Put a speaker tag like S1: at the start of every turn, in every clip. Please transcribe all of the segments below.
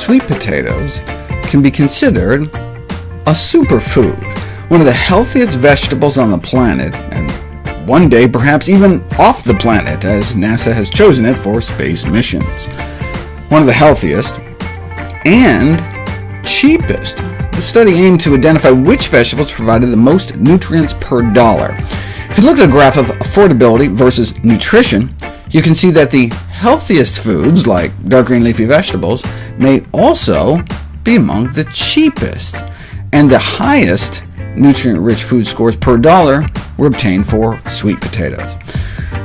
S1: sweet potatoes can be considered a superfood, one of the healthiest vegetables on the planet, and one day perhaps even off the planet, as NASA has chosen it for space missions. One of the healthiest and cheapest. The study aimed to identify which vegetables provided the most nutrients per dollar. If you look at a graph of affordability versus nutrition, you can see that the healthiest foods, like dark green leafy vegetables, may also be among the cheapest, and the highest nutrient-rich food scores per dollar were obtained for sweet potatoes.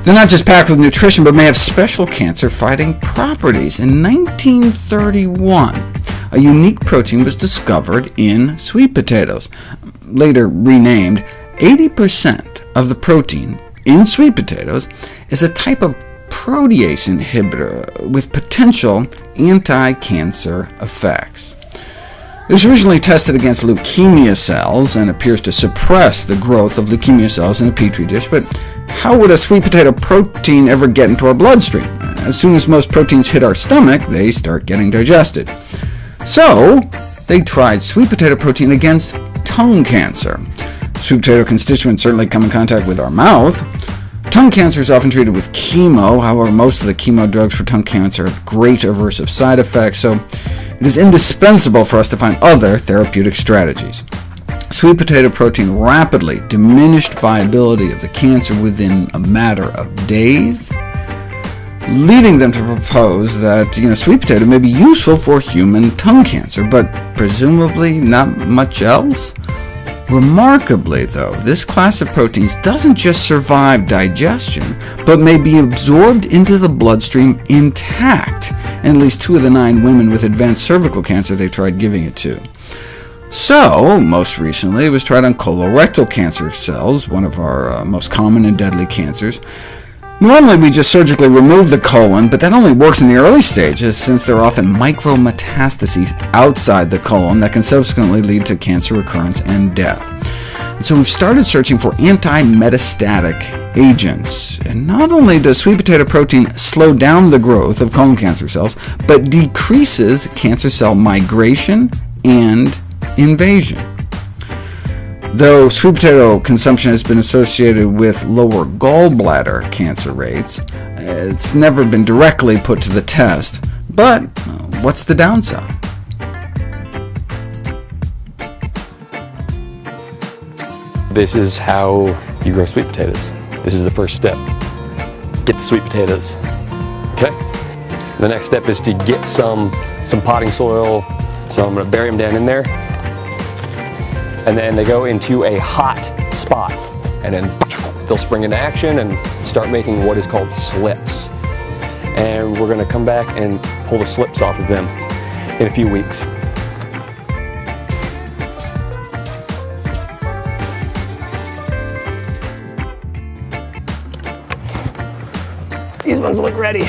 S1: They're not just packed with nutrition, but may have special cancer-fighting properties. In 1931, a unique protein was discovered in sweet potatoes. Later renamed, 80% of the protein in sweet potatoes is a type of protease inhibitor with potential anti-cancer effects. It was originally tested against leukemia cells and appears to suppress the growth of leukemia cells in a petri dish, but how would a sweet potato protein ever get into our bloodstream? As soon as most proteins hit our stomach, they start getting digested. So they tried sweet potato protein against tongue cancer. Sweet potato constituents certainly come in contact with our mouth. Tongue cancer is often treated with chemo. However, most of the chemo drugs for tongue cancer have great aversive side effects, so it is indispensable for us to find other therapeutic strategies. Sweet potato protein rapidly diminished viability of the cancer within a matter of days, leading them to propose that sweet potato may be useful for human tongue cancer, but presumably not much else. Remarkably, though, this class of proteins doesn't just survive digestion, but may be absorbed into the bloodstream intact, and at least 2 of the 9 women with advanced cervical cancer they tried giving it to. So, most recently, it was tried on colorectal cancer cells, one of our most common and deadly cancers. Normally, we just surgically remove the colon, but that only works in the early stages, since there are often micrometastases outside the colon that can subsequently lead to cancer recurrence and death. And so we've started searching for anti-metastatic agents. And not only does sweet potato protein slow down the growth of colon cancer cells, but decreases cancer cell migration and invasion. Though sweet potato consumption has been associated with lower gallbladder cancer rates, it's never been directly put to the test. But what's the downside?
S2: This is how you grow sweet potatoes. This is the first step. Get the sweet potatoes. Okay? The next step is to get some potting soil. So I'm going to bury them down in there. And then they go into a hot spot, and then they'll spring into action and start making what is called slips. And we're going to come back and pull the slips off of them in a few weeks. These ones look ready.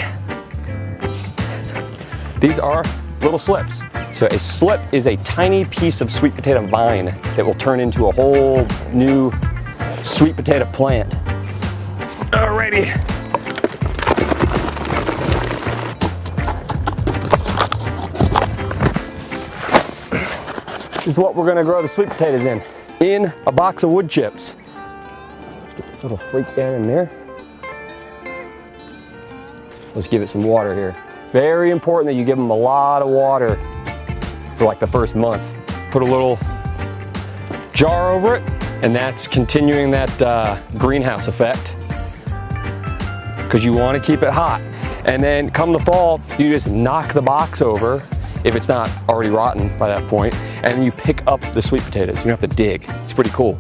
S2: These are little slips. So a slip is a tiny piece of sweet potato vine that will turn into a whole new sweet potato plant. Alrighty. This is what we're gonna grow the sweet potatoes in a box of wood chips. Let's get this little freak down in there. Let's give it some water here. Very important that you give them a lot of water for like the first month. Put a little jar over it, and that's continuing that greenhouse effect, because you want to keep it hot. And then come the fall, you just knock the box over, if it's not already rotten by that point, and then you pick up the sweet potatoes. You don't have to dig. It's pretty cool.